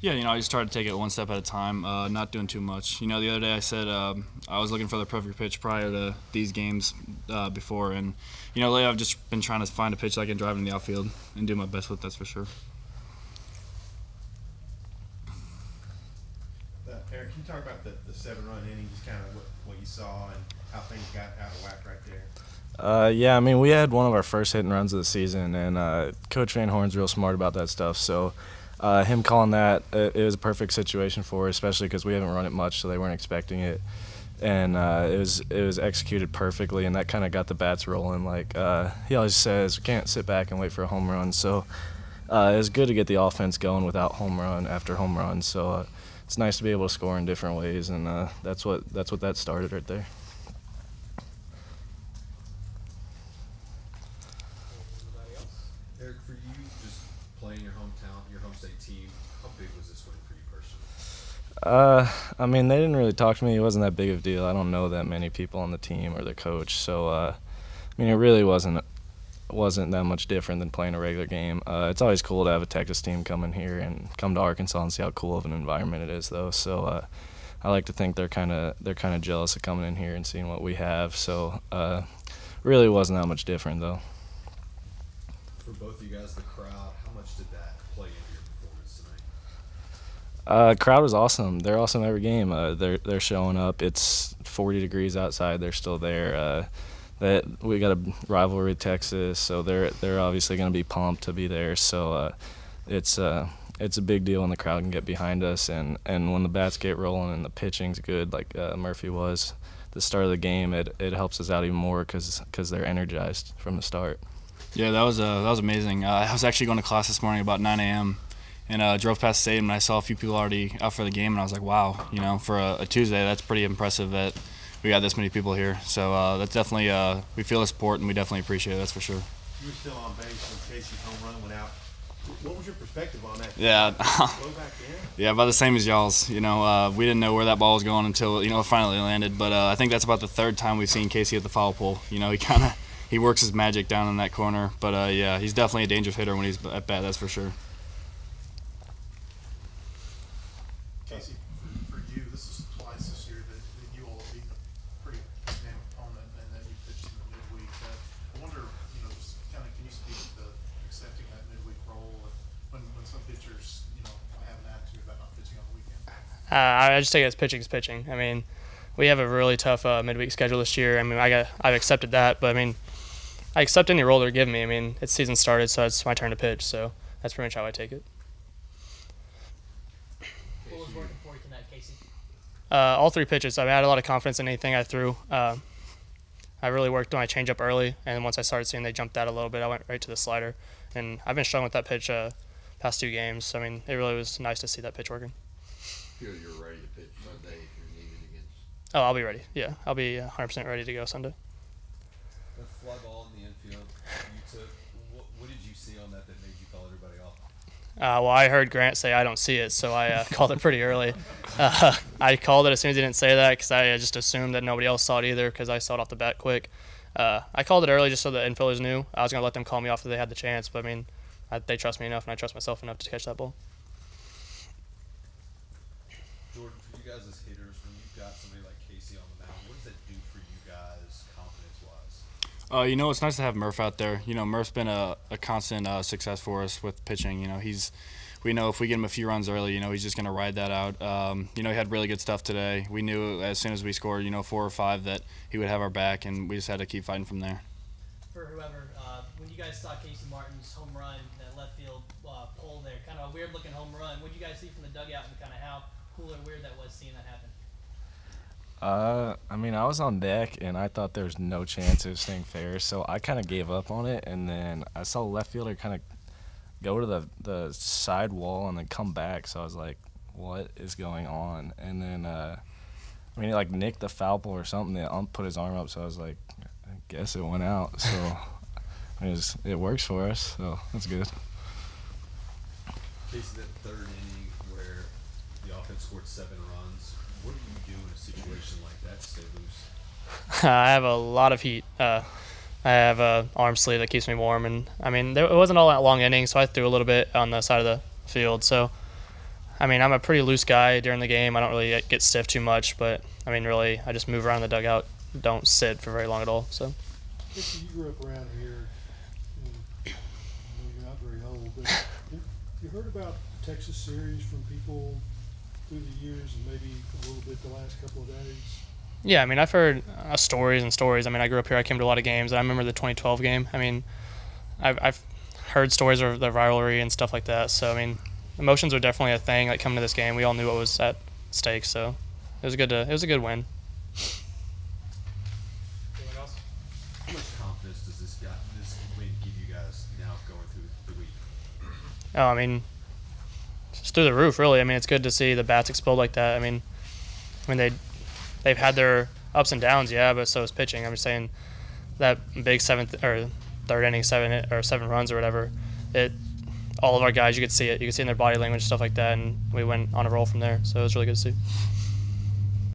Yeah, I just tried to take it one step at a time, not doing too much. The other day I said I was looking for the perfect pitch prior to these games before, and lately I've just been trying to find a pitch that I can drive in the outfield and do my best with. That's for sure. Eric, can you talk about the 7-run inning, just kind of what you saw and how things got out of whack right there? Yeah, I mean, we had one of our first hit and runs of the season, and Coach Van Horn's real smart about that stuff. So him calling that, it was a perfect situation for us, especially because we haven't run it much, so they weren't expecting it. And it was executed perfectly, and that kind of got the bats rolling. Like he always says, we can't sit back and wait for a home run. So it was good to get the offense going without home run after home run. So it's nice to be able to score in different ways, and that's what that started right there. Eric, for you, just playing your hometown, your home state team, how big was this win for you personally? I mean, they didn't really talk to me. It wasn't that big of a deal. I don't know that many people on the team or the coach, so I mean, it really wasn't that much different than playing a regular game. It's always cool to have a Texas team come in here and come to Arkansas and see how cool of an environment it is, though. So I like to think they're kind of jealous of coming in here and seeing what we have. So really wasn't that much different, though. For both of you guys, the crowd, how much did that play into your performance tonight? Crowd was awesome. They're awesome every game. They're showing up. It's 40 degrees outside. They're still there. That we got a rivalry with Texas, so they're obviously going to be pumped to be there. So it's a big deal when the crowd can get behind us, and when the bats get rolling and the pitching's good, like Murphy was at the start of the game, it helps us out even more because they're energized from the start. Yeah, that was amazing. I was actually going to class this morning about 9 a.m. and drove past the stadium, and I saw a few people already out for the game, and I was like, wow, for a Tuesday, that's pretty impressive that we got this many people here. So that's definitely we feel the support, and we definitely appreciate it. That's for sure. You were still on base when Kacey's home run went out. What was your perspective on that? Yeah. Blow back in? Yeah, about the same as y'all's. We didn't know where that ball was going until it finally landed. But I think that's about the third time we've seen Kacey at the foul pole. He works his magic down in that corner. But yeah, he's definitely a dangerous hitter when he's at bat. That's for sure. Kacey, for you, this is twice this year that you all beat a pretty damn opponent, and then you pitched in the midweek. I wonder, just kind of, can you speak to accepting that midweek role when some pitchers, have an attitude about not pitching on the weekend? I just take it as pitching's pitching. I mean, we have a really tough midweek schedule this year. I mean, I've accepted that, but I mean, I accept any role they're giving me. I mean, it's season started, so it's my turn to pitch. So that's pretty much how I take it. What was working for you tonight, Kacey? All three pitches. I had a lot of confidence in anything I threw. I really worked on my changeup early, and once I started seeing they jumped out a little bit, I went right to the slider. And I've been struggling with that pitch past 2 games. So, I mean, it really was nice to see that pitch working. You're ready to pitch Sunday if you're needed against. Oh, I'll be ready. Yeah, I'll be 100% ready to go Sunday. The fly ball in the infield you took, what did you see on that made you call everybody off? Well, I heard Grant say I don't see it, so I called it pretty early. I called it as soon as he didn't say that because I just assumed that nobody else saw it either because I saw it off the bat quick. I called it early just so the infielders knew. I was going to let them call me off if they had the chance, but I mean, they trust me enough and I trust myself enough to catch that ball. Jordan, for you guys as hitters, when you've got somebody like Kacey on the mound, what does that do for you guys confidence-wise? It's nice to have Murph out there. Murph's been a constant success for us with pitching. We know if we get him a few runs early, he's just going to ride that out. He had really good stuff today. We knew as soon as we scored, 4 or 5 that he would have our back, and we just had to keep fighting from there. For whoever, when you guys saw Kacey Martin's home run, that left field pole there, kind of a weird-looking home run, what did you guys see from the dugout and kind of how cool and weird that was seeing that happen? I mean, I was on deck, and I thought there was no chance of staying fair, so I kind of gave up on it, and then I saw the left fielder kind of go to the side wall and then come back, so I was like, what is going on? And then, he like nicked the foul pole or something. The ump put his arm up, so I was like, I guess it went out. So, it works for us, so that's good. Kacey, that third inning where the offense scored 7 runs, what do you do in a situation like that to stay loose? I have a lot of heat. I have an arm sleeve that keeps me warm, and I mean, it wasn't all that long inning, so I threw a little bit on the side of the field. So I mean, I'm a pretty loose guy during the game. I don't really get stiff too much, but I mean, really, I just move around the dugout. Don't sit for very long at all. So. Kacey, you grew up around here. And I know you're not very old, but you heard about the Texas series from people through the years, and maybe a little bit the last couple of days? Yeah, I mean, I've heard stories and stories. I mean, I grew up here. I came to a lot of games. I remember the 2012 game. I mean, I've heard stories of the rivalry and stuff like that. So, I mean, emotions are definitely a thing. Like, coming to this game, we all knew what was at stake. So, it was a good win. Anyone else? How much confidence does this win give you guys now going through the week? Oh, I mean, it's through the roof, really. I mean, it's good to see the bats explode like that. I mean, they've had their ups and downs, yeah, but so is pitching. I'm just saying that big third inning, 7 runs or whatever. All of our guys, you could see it. You could see in their body language, stuff like that, and we went on a roll from there. So it was really good to see.